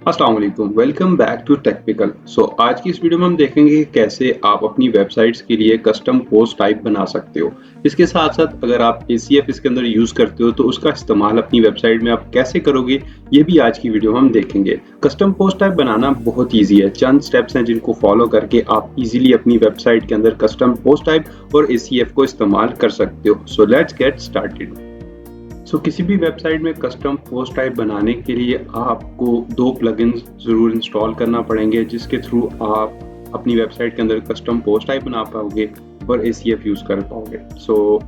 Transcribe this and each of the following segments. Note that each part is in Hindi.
अस्सलाम वालेकुम, वेलकम बैक टू टेक्निकल। आज की इस वीडियो में हम देखेंगे कि कैसे आप अपनी वेबसाइट्स के लिए कस्टम पोस्ट टाइप बना सकते हो। इसके साथ साथ अगर आप ACF इसके अंदर यूज़ करते हो तो उसका इस्तेमाल अपनी वेबसाइट में आप कैसे करोगे, ये भी आज की वीडियो में हम देखेंगे। कस्टम पोस्ट टाइप बनाना बहुत ईजी है, चंद स्टेप्स हैं जिनको फॉलो करके आप इजीली अपनी वेबसाइट के अंदर कस्टम पोस्ट टाइप और ACF को इस्तेमाल कर सकते हो। So let's get started. किसी भी वेबसाइट में कस्टम पोस्ट टाइप बनाने के लिए आपको दो प्लगइन्स ज़रूर इंस्टॉल करना पड़ेंगे, जिसके थ्रू आप अपनी वेबसाइट के अंदर कस्टम पोस्ट टाइप बना पाओगे और ACF यूज़ कर पाओगे।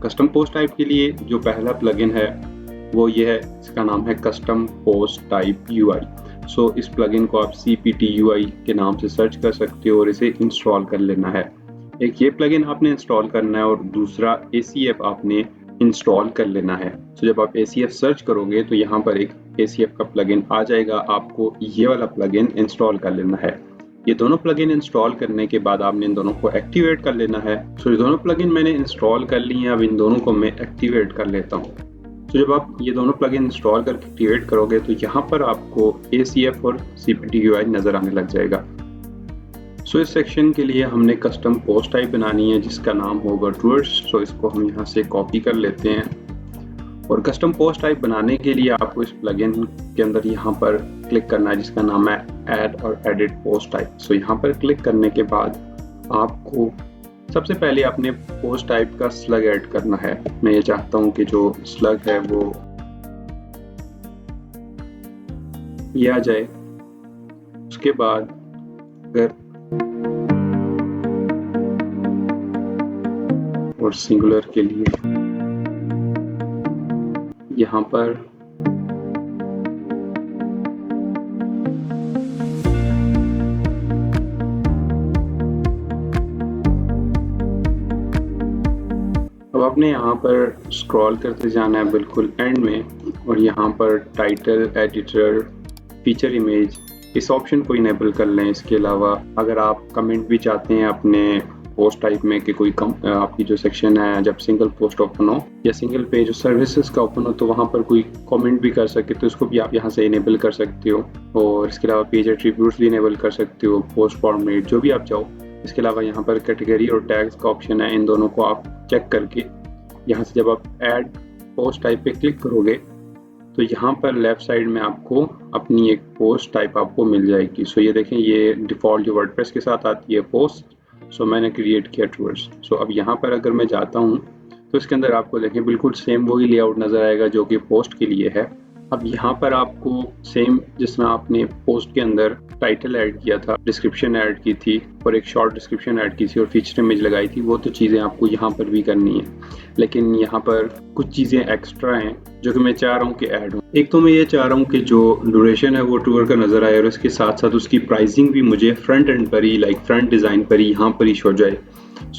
कस्टम पोस्ट टाइप के लिए जो पहला प्लगइन है वो ये है, इसका नाम है कस्टम पोस्ट टाइप UI। इस प्लगइन को आप CPT UI के नाम से सर्च कर सकते हो और इसे इंस्टॉल कर लेना है। एक ये प्लगइन आपने इंस्टॉल करना है और दूसरा ACF आपने इंस्टॉल कर लेना है। जब आप ACF सर्च करोगे तो यहाँ पर एक ACF का प्लगइन आ जाएगा, आपको ये वाला प्लगइन इंस्टॉल कर लेना है। ये दोनों प्लगइन इंस्टॉल करने के बाद आपने इन दोनों को एक्टिवेट कर लेना है। ये दोनों प्लगइन मैंने इंस्टॉल कर ली हैं, अब इन दोनों को मैं एक्टिवेट कर लेता हूँ। जब आप ये दोनों प्लगइन इंस्टॉल करके एक्टिवेट करोगे तो यहाँ पर आपको ACF और CPT UI नज़र आने लग जाएगा। इस सेक्शन के लिए हमने कस्टम पोस्ट टाइप बनानी है जिसका नाम होगा टूर्स। इसको हम यहाँ से कॉपी कर लेते हैं और कस्टम पोस्ट टाइप बनाने के लिए आपको इस प्लगइन के अंदर यहाँ पर क्लिक करना है जिसका नाम है ऐड और एडिट पोस्ट टाइप। यहाँ पर क्लिक करने के बाद आपको सबसे पहले अपने पोस्ट टाइप का स्लग ऐड करना है। मैं ये चाहता हूँ कि जो स्लग है वो ये आ जाए। उसके बाद अगर और सिंगुलर के लिए यहाँ पर अब आपने यहाँ पर स्क्रॉल करते जाना है बिल्कुल एंड में और यहाँ पर टाइटल, एडिटर, फीचर इमेज इस ऑप्शन को इनेबल कर लें। इसके अलावा अगर आप कमेंट भी चाहते हैं अपने पोस्ट टाइप में कि कोई आपकी जो सेक्शन है जब सिंगल पोस्ट ओपन हो या सिंगल पेज सर्विसेज का ओपन हो तो वहाँ पर कोई कमेंट भी कर सके तो इसको भी आप यहाँ से इनेबल कर सकते हो। और इसके अलावा पेज एट्रीब्यूट्स भी इनेबल कर सकते हो, पोस्ट फॉर्मेट जो भी आप चाहो। इसके अलावा यहाँ पर कैटेगरी और टैग्स का ऑप्शन है, इन दोनों को आप चेक करके यहाँ से जब आप ऐड पोस्ट टाइप पे क्लिक करोगे तो यहाँ पर लेफ्ट साइड में आपको अपनी एक पोस्ट टाइप आपको मिल जाएगी। ये देखें, ये डिफ़ॉल्ट जो वर्डप्रेस के साथ आती है पोस्ट, मैंने क्रिएट किया टूवर्ड्स। अब यहाँ पर अगर मैं जाता हूँ तो इसके अंदर आपको देखें बिल्कुल सेम वही लेआउट नज़र आएगा जो कि पोस्ट के लिए है। अब यहाँ पर आपको सेम जिस तरह आपने पोस्ट के अंदर टाइटल ऐड किया था, डिस्क्रिप्शन ऐड की थी और एक शॉर्ट डिस्क्रिप्शन ऐड की थी और फीचर इमेज लगाई थी, वो तो चीज़ें आपको यहाँ पर भी करनी है। लेकिन यहाँ पर कुछ चीज़ें एक्स्ट्रा हैं जो कि मैं चाह रहा हूँ कि ऐड हो। एक तो मैं ये चाह रहा हूँ कि जो ड्यूरेशन है वो टूर का नज़र आए और इसके साथ साथ उसकी प्राइसिंग भी मुझे फ्रंट एंड पर ही, लाइक फ्रंट डिज़ाइन पर ही यहाँ पर ही शो जाए।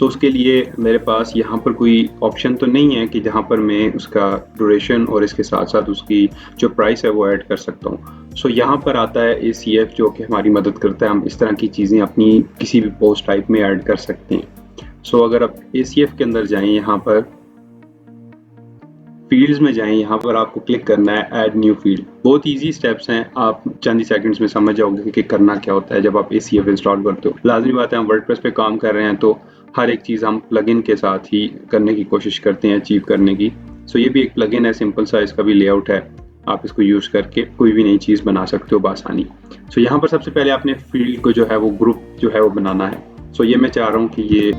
उसके लिए मेरे पास यहाँ पर कोई ऑप्शन तो नहीं है कि जहाँ पर मैं उसका ड्यूरेशन और इसके साथ साथ उसकी जो प्राइस है वो ऐड कर सकता हूँ। यहाँ पर आता है ACF जो कि हमारी मदद करता है, हम इस तरह की चीज़ें अपनी किसी भी पोस्ट टाइप में ऐड कर सकते हैं। अगर आप ACF के अंदर जाएं, यहाँ पर फील्ड्स में जाएं, यहाँ पर आपको क्लिक करना है ऐड न्यू फील्ड। बहुत इजी स्टेप्स हैं, आप चंद ही सेकंड्स में समझ जाओगे कि करना क्या होता है जब आप ACF इंस्टॉल करते हो। लाजमी बात है, हम वर्डप्रेस पे काम कर रहे हैं तो हर एक चीज़ हम प्लगइन के साथ ही करने की कोशिश करते हैं अचीव करने की। ये भी एक प्लगइन है, सिंपल सा इसका भी लेआउट है, आप इसको यूज़ करके कोई भी नई चीज़ बना सकते हो बआसानी। यहाँ पर सबसे पहले आपने फील्ड को जो है वो ग्रुप जो है वो बनाना है। ये मैं चाह रहा हूँ कि ये,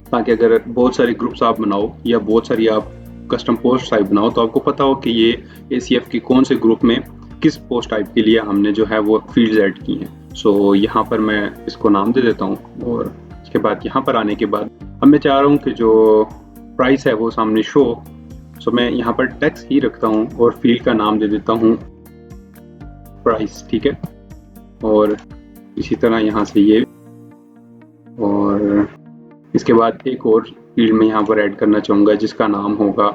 ताकि अगर बहुत सारे ग्रुप्स आप बनाओ या बहुत सारी आप कस्टम पोस्ट टाइप बनाओ तो आपको पता हो कि ये ACF के कौन से ग्रुप में किस पोस्ट टाइप के लिए हमने जो है वो फील्ड्स ऐड की हैं। यहाँ पर मैं इसको नाम दे देता हूँ और इसके बाद यहाँ पर आने के बाद अब मैं चाह रहा हूँ कि जो प्राइस है वो सामने शो। मैं यहाँ पर टेक्स्ट ही रखता हूँ और फील्ड का नाम दे देता हूँ प्राइस, ठीक है। और इसी तरह यहाँ से ये, और इसके बाद एक और फील्ड में यहाँ पर ऐड करना चाहूँगा जिसका नाम होगा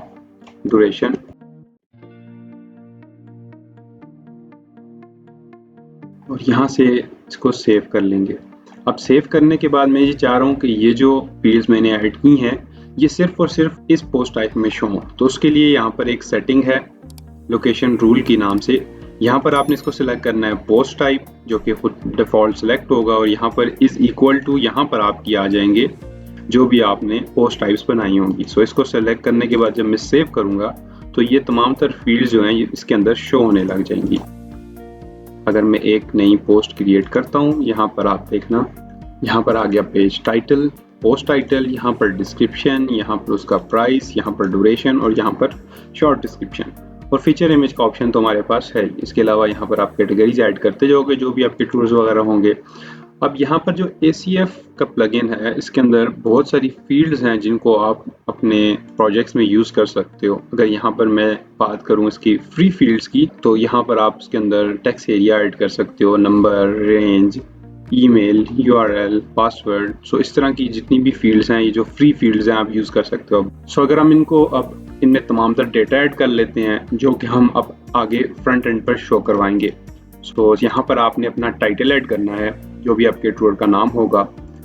ड्यूरेशन। और यहाँ से इसको सेव कर लेंगे। अब सेव करने के बाद मैं ये चाह रहा हूँ कि ये जो फील्ड्स मैंने ऐड की हैं ये सिर्फ और सिर्फ इस पोस्ट टाइप में शो हो। तो उसके लिए यहाँ पर एक सेटिंग है लोकेशन रूल के नाम से, यहाँ पर आपने इसको सिलेक्ट करना है पोस्ट टाइप, जो कि खुद डिफ़ॉल्ट सिलेक्ट होगा, और यहाँ पर इज़ इक्वल टू यहाँ पर आपकी आ जाएंगे जो भी आपने पोस्ट टाइप्स बनाई होंगी। सो इसको सेलेक्ट करने के बाद जब मैं सेव करूँगा तो ये तमाम तर फील्ड्स जो हैं इसके अंदर शो होने लग जाएंगी। अगर मैं एक नई पोस्ट क्रिएट करता हूँ, यहाँ पर आप देखना, यहाँ पर आ गया पेज टाइटल, पोस्ट टाइटल, यहाँ पर डिस्क्रिप्शन, यहाँ पर उसका प्राइस, यहाँ पर ड्यूरेशन और यहाँ पर शॉर्ट डिस्क्रिप्शन, और फीचर इमेज का ऑप्शन तो हमारे पास है। इसके अलावा यहाँ पर आप कैटेगरीज ऐड करते जाओगे जो भी आपके टूल्स वगैरह होंगे। अब यहाँ पर जो ACF का प्लगइन है, इसके अंदर बहुत सारी फील्ड्स हैं जिनको आप अपने प्रोजेक्ट्स में यूज़ कर सकते हो। अगर यहाँ पर मैं बात करूँ इसकी फ्री फील्ड्स की, तो यहाँ पर आप इसके अंदर टेक्स्ट एरिया ऐड कर सकते हो, number, range, email, URL, password. So इस तरह की जितनी भी फील्ड्स हैं, ये जो फ्री फील्ड्स हैं, आप यूज़ कर सकते हो। सो अगर हम इनको अब इनमें तमाम तर डेटा ऐड कर लेते हैं जो कि हम अब आगे फ्रंट एंड पर शो करवाएंगे। सो यहाँ पर आपने अपना टाइटल ऐड करना है जो भी आपके टूर का नाम होगा।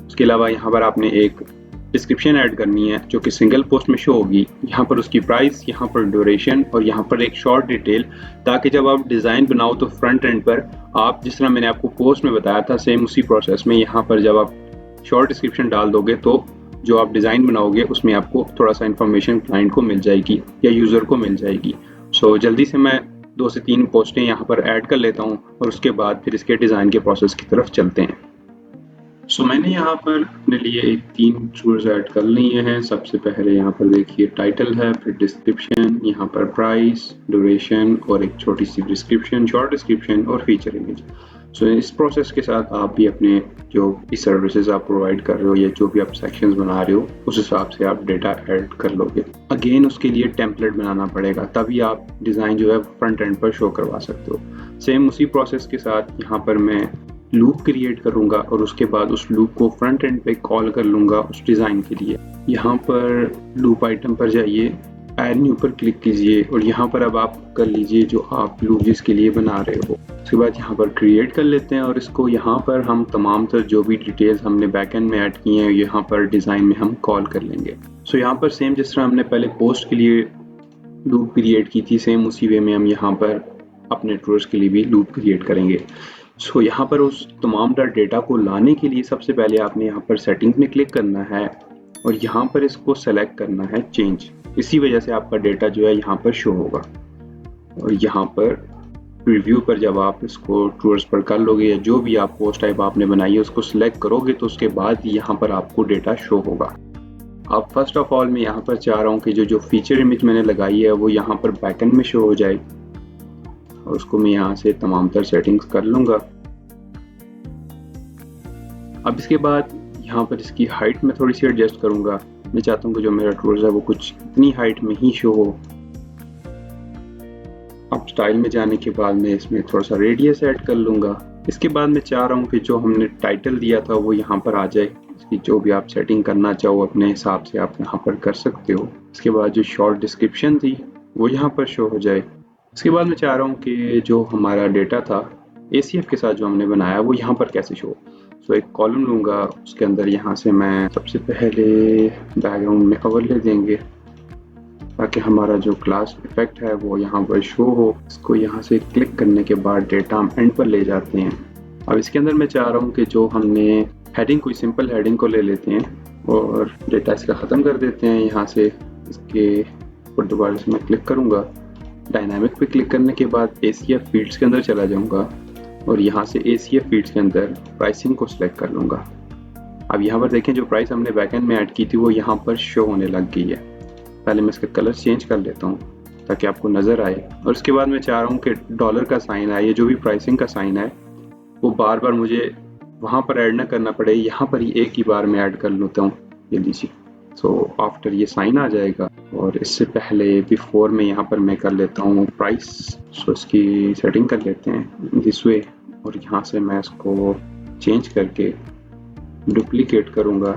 उसके अलावा यहाँ पर आपने एक डिस्क्रिप्शन ऐड करनी है जो कि सिंगल पोस्ट में शो होगी। यहाँ पर उसकी प्राइस, यहाँ पर ड्यूरेशन और यहाँ पर एक शॉर्ट डिटेल, ताकि जब आप डिज़ाइन बनाओ तो फ्रंट एंड पर आप जिस तरह मैंने आपको पोस्ट में बताया था सेम उसी प्रोसेस में यहाँ पर जब आप शॉर्ट डिस्क्रिप्शन डाल दोगे तो जो आप डिज़ाइन बनाओगे उसमें आपको थोड़ा सा इन्फॉर्मेशन क्लाइंट को मिल जाएगी या यूज़र को मिल जाएगी। सो जल्दी से मैं 2 से 3 पोस्टें यहाँ पर ऐड कर लेता हूँ और उसके बाद फिर इसके डिज़ाइन के प्रोसेस की तरफ चलते हैं। सो मैंने यहाँ पर अपने लिए एक 3 टूल्स ऐड कर लिए हैं। सबसे पहले यहाँ पर देखिए टाइटल है, फिर डिस्क्रिप्शन, यहाँ पर प्राइस, ड्यूरेशन और एक छोटी सी डिस्क्रिप्शन, शॉर्ट डिस्क्रिप्शन और फीचर इमेज। सो इस प्रोसेस के साथ आप भी अपने जो भी सर्विसेज आप प्रोवाइड कर रहे हो या जो भी आप सेक्शंस बना रहे हो उस हिसाब से आप डेटा ऐड कर लोगे। अगेन उसके लिए टेम्पलेट बनाना पड़ेगा, तभी आप डिज़ाइन जो है फ्रंट एंड पर शो करवा सकते हो। सेम उसी प्रोसेस के साथ यहाँ पर मैं लूप क्रिएट करूँगा और उसके बाद उस लूप को फ्रंट एंड पे कॉल कर लूँगा उस डिज़ाइन के लिए। यहाँ पर लूप आइटम पर जाइए, ऐड न्यू पर क्लिक कीजिए और यहाँ पर अब आप कर लीजिए जो आप लूप जिसके लिए बना रहे हो। उसके बाद यहाँ पर क्रिएट कर लेते हैं और इसको यहाँ पर हम तमाम तर जो भी डिटेल्स हमने बैकएंड में ऐड की हैं यहाँ पर डिज़ाइन में हम कॉल कर लेंगे। सो यहाँ पर सेम जिस तरह हमने पहले पोस्ट के लिए लूप क्रिएट की थी, सेम उसी वे में हम यहाँ पर अपने टूल्स के लिए भी लूप क्रिएट करेंगे। सो यहाँ पर उस तमाम डेटा को लाने के लिए सबसे पहले आपने यहाँ पर सेटिंग्स में क्लिक करना है और यहाँ पर इसको सेलेक्ट करना है चेंज। इसी वजह से आपका डेटा जो है यहाँ पर शो होगा। और यहाँ पर प्रीव्यू पर जब आप इसको टूल्स पर कर लोगे या जो भी आप पोस्ट टाइप आपने बनाई है उसको सिलेक्ट करोगे तो उसके बाद यहाँ पर आपको डेटा शो होगा। अब फर्स्ट ऑफ ऑल मैं यहाँ पर चाह रहा हूँ कि जो फीचर इमेज मैंने लगाई है वो यहाँ पर बैकएंड में शो हो जाए और उसको मैं यहाँ से तमाम तर सेटिंग्स कर लूँगा। अब इसके बाद यहाँ पर इसकी हाइट में थोड़ी सी एडजस्ट करूँगा। मैं चाहता हूँ कि जो मेरा टूल्स है वो कुछ इतनी हाइट में ही शो हो। अब स्टाइल में जाने के बाद मैं इसमें थोड़ा सा रेडियस ऐड कर लूँगा। इसके बाद मैं चाह रहा हूँ कि जो हमने टाइटल दिया था वो यहाँ पर आ जाए। इसकी जो भी आप सेटिंग करना चाहो अपने हिसाब से आप यहाँ पर कर सकते हो। इसके बाद जो शॉर्ट डिस्क्रिप्शन थी वो यहाँ पर शो हो जाए। इसके बाद मैं चाह रहा हूँ कि जो हमारा डेटा था ACF के साथ जो हमने बनाया वो यहाँ पर कैसे शो। सो एक कॉलम लूँगा, उसके अंदर यहाँ से मैं सबसे पहले बैकग्राउंड में ओवरले देंगे ताकि हमारा जो क्लास इफेक्ट है वो यहाँ पर शो हो। इसको यहाँ से क्लिक करने के बाद डेटा हम एंड पर ले जाते हैं। अब इसके अंदर मैं चाह रहा हूँ कि जो हमने हेडिंग, कोई सिंपल हेडिंग को ले लेते हैं और डेटा इसका ख़त्म कर देते हैं। यहाँ से इसके ऊपर दोबारा से मैं क्लिक करूँगा, डायनामिक पे क्लिक करने के बाद ACF फील्ड्स के अंदर चला जाऊँगा और यहाँ से ACF फील्ड्स के अंदर प्राइसिंग को सिलेक्ट कर लूँगा। अब यहाँ पर देखें जो प्राइस हमने बैकएंड में ऐड की थी वो यहाँ पर शो होने लग गई है। पहले मैं इसका कलर चेंज कर लेता हूँ ताकि आपको नज़र आए। और उसके बाद मैं चाह रहा हूँ कि डॉलर का साइन है, ये जो भी प्राइसिंग का साइन है वो बार बार मुझे वहाँ पर ऐड ना करना पड़े, यहाँ पर ही एक ही बार में ऐड कर लेता हूँ। ये लीजिए, सो आफ्टर ये साइन आ जाएगा। और इससे पहले बिफोर में यहाँ पर मैं कर लेता हूँ प्राइस। सो इसकी सेटिंग कर लेते हैं दिस वे और यहाँ से मैं इसको चेंज करके डुप्लीकेट करूँगा।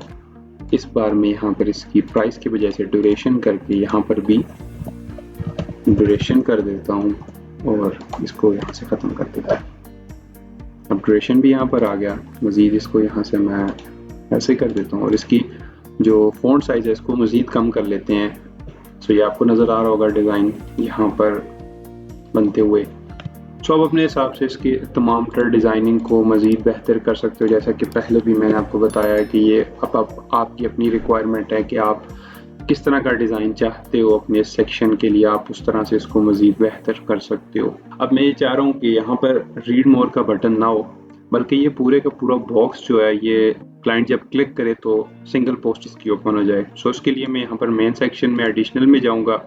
इस बार मैं यहाँ पर इसकी प्राइस की बजाय से ड्यूरेशन करके यहाँ पर भी ड्यूरेशन कर देता हूँ और इसको यहाँ से ख़त्म कर देता हूँ। अब ड्यूरेशन भी यहाँ पर आ गया। मज़ीद इसको यहाँ से मैं ऐसे कर देता हूँ और इसकी जो फ़ॉन्ट साइज़ है इसको मज़ीद कम कर लेते हैं। सो ये आपको नज़र आ रहा होगा डिज़ाइन यहाँ पर बनते हुए। सो आप अपने हिसाब से इसके तमाम तर डिज़ाइनिंग को मज़ीद बेहतर कर सकते हो, जैसा कि पहले भी मैंने आपको बताया कि ये अब आपकी अपनी रिक्वायरमेंट है कि आप किस तरह का डिज़ाइन चाहते हो अपने सेक्शन के लिए, आप उस तरह से इसको मज़ीद बेहतर कर सकते हो। अब मैं ये चाह रहा हूँ कि यहाँ पर रीड मोर का बटन ना हो, बल्कि ये पूरे का पूरा बॉक्स जो है ये क्लाइंट जब क्लिक करे तो सिंगल पोस्ट इसकी ओपन हो जाए। सो इसके लिए मैं यहाँ पर मेन सेक्शन में एडिशनल में जाऊँगा,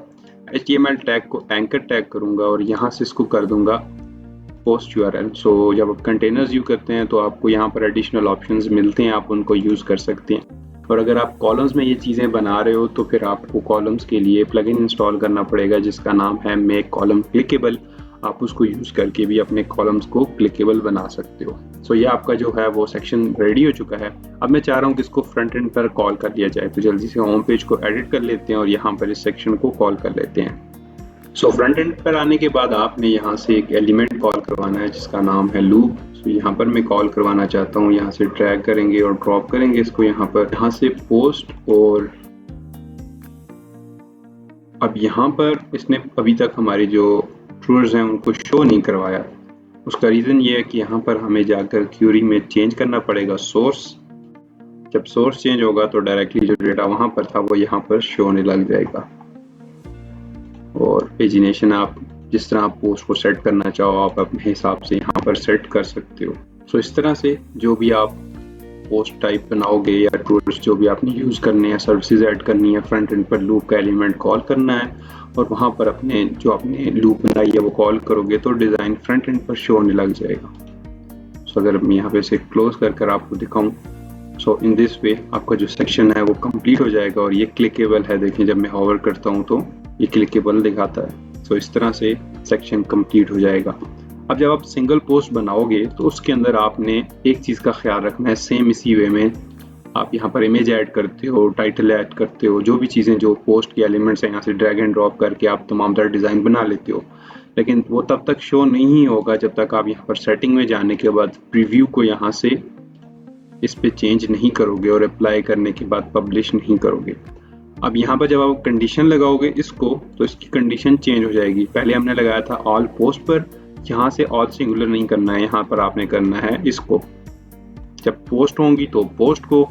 HTML टैग को एंकर टैग करूँगा और यहाँ से इसको कर दूँगा पोस्ट URL। सो जब आप कंटेनर्स यूज करते हैं तो आपको यहाँ पर एडिशनल ऑप्शंस मिलते हैं, आप उनको यूज़ कर सकते हैं। और अगर आप कॉलम्स में ये चीज़ें बना रहे हो तो फिर आपको कॉलम्स के लिए प्लगइन इंस्टॉल करना पड़ेगा जिसका नाम है मेक कॉलम क्लिकेबल। आप उसको यूज़ करके भी अपने कॉलम्स को क्लिकेबल बना सकते हो। सो ये आपका जो है वो सेक्शन रेडी हो चुका है। अब मैं चाह रहा हूँ कि इसको फ्रंट एंड पर कॉल कर लिया जाए, तो जल्दी से होम पेज को एडिट कर लेते हैं और यहाँ पर इस सेक्शन को कॉल कर लेते हैं। सो फ्रंट एंड पर आने के बाद आपने यहाँ से एक एलिमेंट कॉल करवाना है जिसका नाम है लूप। सो यहाँ पर मैं कॉल करवाना चाहता हूँ, यहाँ से ड्रैग करेंगे और ड्रॉप करेंगे इसको यहाँ से पोस्ट। और अब यहाँ पर इसने अभी तक हमारे जो ट्रूर्स हैं उनको शो नहीं करवाया। उसका रीज़न ये है कि यहाँ पर हमें जाकर क्यूरी में चेंज करना पड़ेगा सोर्स। जब सोर्स चेंज होगा तो डायरेक्टली जो डेटा वहाँ पर था वो यहाँ पर शो होने लग जाएगा। और पेजिनेशन आप जिस तरह आप पोस्ट को सेट करना चाहो आप अपने हिसाब से यहाँ पर सेट कर सकते हो। सो इस तरह से जो भी आप पोस्ट टाइप बनाओगे या टूल्स जो भी आपने यूज़ करने हैं, सर्विसेज ऐड करनी है, फ्रंट एंड पर लूप का एलिमेंट कॉल करना है और वहाँ पर अपने जो आपने लूप बनाई है वो कॉल करोगे तो डिज़ाइन फ्रंट एंड पर शो होने लग जाएगा। सो अगर मैं यहाँ पे इसे क्लोज कर आपको दिखाऊँ, सो इन दिस वे आपका जो सेक्शन है वो कंप्लीट हो जाएगा और ये क्लिकेबल है। देखें जब मैं होवर करता हूँ तो ये क्लिकेबल दिखाता है। सो इस तरह से सेक्शन कंप्लीट हो जाएगा। अब जब आप सिंगल पोस्ट बनाओगे तो उसके अंदर आपने एक चीज़ का ख्याल रखना है, सेम इसी वे में आप यहाँ पर इमेज ऐड करते हो, टाइटल ऐड करते हो, जो भी चीज़ें जो पोस्ट के एलिमेंट्स हैं यहाँ से ड्रैग एंड ड्रॉप करके आप तमाम तरह डिज़ाइन बना लेते हो, लेकिन वो तब तक शो नहीं होगा जब तक आप यहाँ पर सेटिंग में जाने के बाद प्रीव्यू को यहाँ से इस पे चेंज नहीं करोगे और अप्लाई करने के बाद पब्लिश नहीं करोगे। अब यहाँ पर जब आप कंडीशन लगाओगे इसको तो इसकी कंडीशन चेंज हो जाएगी। पहले हमने लगाया था ऑल पोस्ट पर, यहाँ से ऑल सिंगुलर नहीं करना है, यहाँ पर आपने करना है इसको। जब पोस्ट होंगी तो पोस्ट को,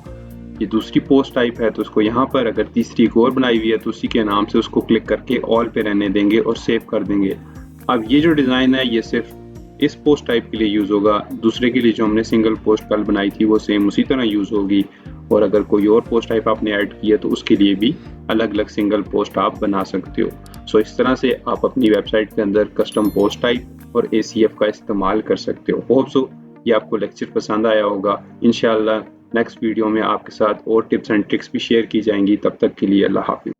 ये दूसरी पोस्ट टाइप है तो उसको यहाँ पर, अगर तीसरी एक और बनाई हुई है तो उसी के नाम से उसको क्लिक करके ऑल पे रहने देंगे और सेव कर देंगे। अब ये जो डिज़ाइन है ये सिर्फ इस पोस्ट टाइप के लिए यूज़ होगा, दूसरे के लिए जो हमने सिंगल पोस्ट कल बनाई थी वो सेम उसी तरह यूज़ होगी। और अगर कोई और पोस्ट टाइप आपने ऐड की है तो उसके लिए भी अलग अलग सिंगल पोस्ट आप बना सकते हो। सो इस तरह से आप अपनी वेबसाइट के अंदर कस्टम पोस्ट टाइप और ACF का इस्तेमाल कर सकते हो। होप सो ये आपको लेक्चर पसंद आया होगा। इंशाल्लाह नेक्स्ट वीडियो में आपके साथ और टिप्स एंड ट्रिक्स भी शेयर की जाएंगी। तब तक के लिए अल्लाह हाफिज़।